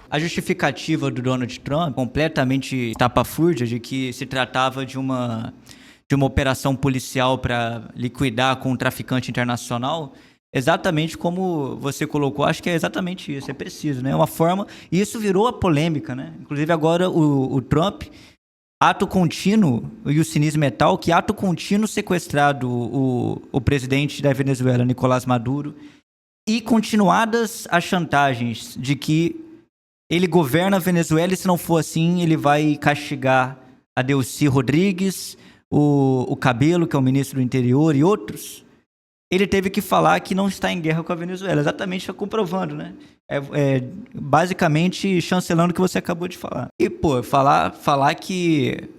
A justificativa do Donald Trump, completamente estapafúrdia, de que se tratava de uma operação policial para liquidar com um traficante internacional, exatamente como você colocou, acho que é exatamente isso, é preciso, né? É uma forma, e isso virou a polêmica, né? Inclusive agora o Trump, ato contínuo, e o cinismo é tal que ato contínuo sequestrado o presidente da Venezuela, Nicolás Maduro, e continuadas as chantagens de que ele governa a Venezuela e se não for assim, ele vai castigar a Delcy Rodrigues, o Cabello, que é o ministro do interior, e outros. Ele teve que falar que não está em guerra com a Venezuela, exatamente comprovando, né? Basicamente chancelando o que você acabou de falar. E, pô, falar que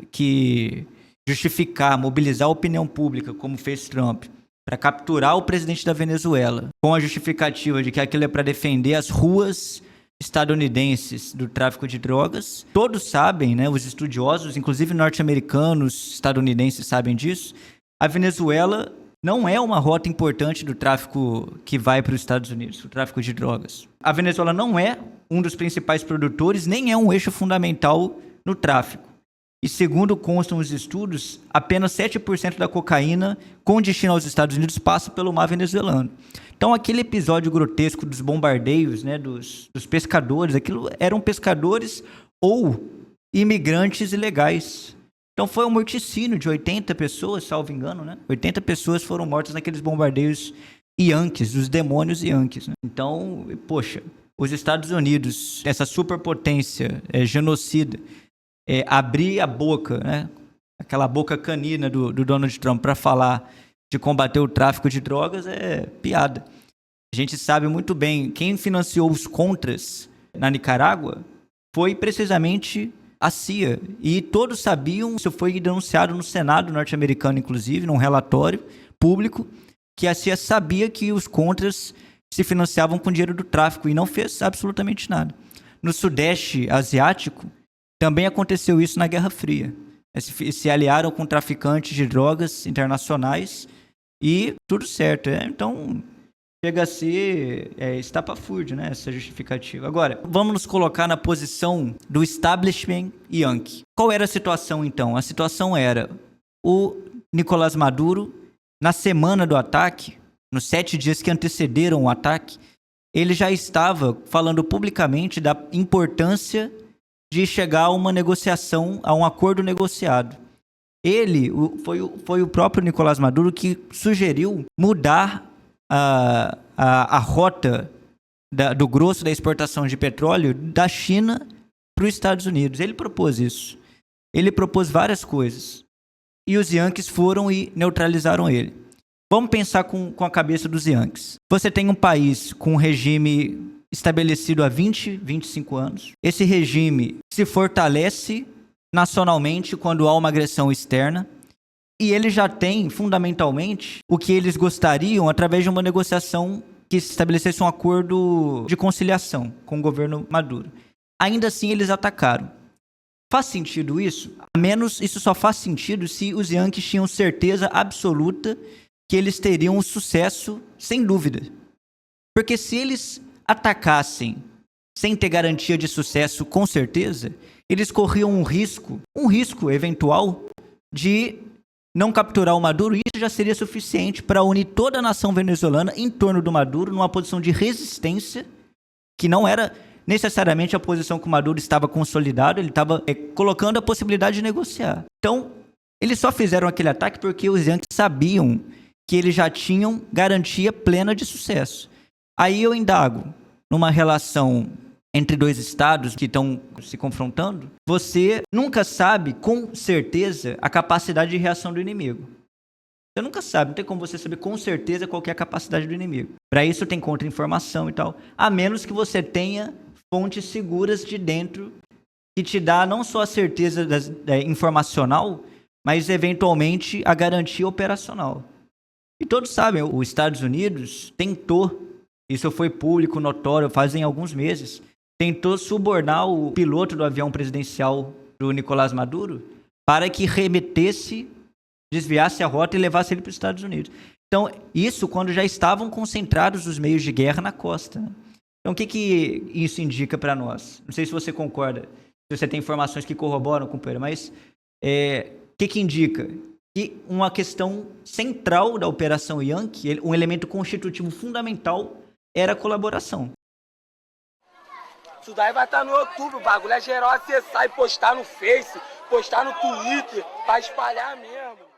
justificar, mobilizar a opinião pública, como fez Trump, para capturar o presidente da Venezuela, com a justificativa de que aquilo é para defender as ruas estadunidenses do tráfico de drogas. Todos sabem, né, os estudiosos, inclusive norte-americanos, estadunidenses sabem disso. A Venezuela não é uma rota importante do tráfico que vai para os Estados Unidos, o tráfico de drogas. A Venezuela não é um dos principais produtores, nem é um eixo fundamental no tráfico. E segundo constam os estudos, apenas 7% da cocaína com destino aos Estados Unidos passa pelo mar venezuelano. Então aquele episódio grotesco dos bombardeios, né, dos pescadores, aquilo eram pescadores ou imigrantes ilegais. Então foi um morticínio de 80 pessoas, salvo engano, né? 80 pessoas foram mortas naqueles bombardeios yankees, dos demônios yankees, né? Então, poxa, os Estados Unidos, essa superpotência genocida, abrir a boca, né? Aquela boca canina do Donald Trump para falar de combater o tráfico de drogas é piada. A gente sabe muito bem, quem financiou os contras na Nicarágua foi precisamente a CIA. E todos sabiam, isso foi denunciado no Senado norte-americano, inclusive, num relatório público, que a CIA sabia que os contras se financiavam com dinheiro do tráfico e não fez absolutamente nada. No Sudeste Asiático, também aconteceu isso na Guerra Fria. Se aliaram com traficantes de drogas internacionais e tudo certo. Então, chega a ser estapafúrdio, né, essa justificativa. Agora, vamos nos colocar na posição do establishment yankee. Qual era a situação, então? A situação era o Nicolás Maduro, na semana do ataque, nos 7 dias que antecederam o ataque, ele já estava falando publicamente da importância de chegar a uma negociação, a um acordo negociado. Ele, foi o próprio Nicolás Maduro que sugeriu mudar a rota do grosso da exportação de petróleo da China para os Estados Unidos. Ele propôs isso. Ele propôs várias coisas. E os Yankees foram e neutralizaram ele. Vamos pensar com a cabeça dos Yankees. Você tem um país com um regime estabelecido há 20, 25 anos. Esse regime se fortalece nacionalmente quando há uma agressão externa. E ele já tem, fundamentalmente, o que eles gostariam através de uma negociação que estabelecesse um acordo de conciliação com o governo Maduro. Ainda assim, eles atacaram. Faz sentido isso? A menos isso só faz sentido se os Yankees tinham certeza absoluta que eles teriam sucesso, sem dúvida. Porque se eles atacassem sem ter garantia de sucesso, com certeza, eles corriam um risco eventual de não capturar o Maduro, e isso já seria suficiente para unir toda a nação venezuelana em torno do Maduro, numa posição de resistência, que não era necessariamente a posição que o Maduro estava consolidado, ele estava colocando a possibilidade de negociar. Então, eles só fizeram aquele ataque porque os Yankees sabiam que eles já tinham garantia plena de sucesso. Aí eu indago, numa relação entre dois estados que estão se confrontando, você nunca sabe com certeza a capacidade de reação do inimigo. Você nunca sabe, não tem como você saber com certeza qual que é a capacidade do inimigo. Para isso tem contra-informação e tal, a menos que você tenha fontes seguras de dentro que te dá não só a certeza informacional, mas eventualmente a garantia operacional. E todos sabem, os Estados Unidos tentou, isso foi público, notório, fazem alguns meses, tentou subornar o piloto do avião presidencial do Nicolás Maduro para que remetesse, desviasse a rota e levasse ele para os Estados Unidos. Então, isso quando já estavam concentrados os meios de guerra na costa, né? Então, o que que isso indica para nós? Não sei se você concorda, se você tem informações que corroboram, companheiro, mas o que que indica? Que uma questão central da Operação Yankee, um elemento constitutivo fundamental, era a colaboração. Isso daí vai estar no YouTube, o bagulho é geral acessar e postar no Face, postar no Twitter, pra espalhar mesmo.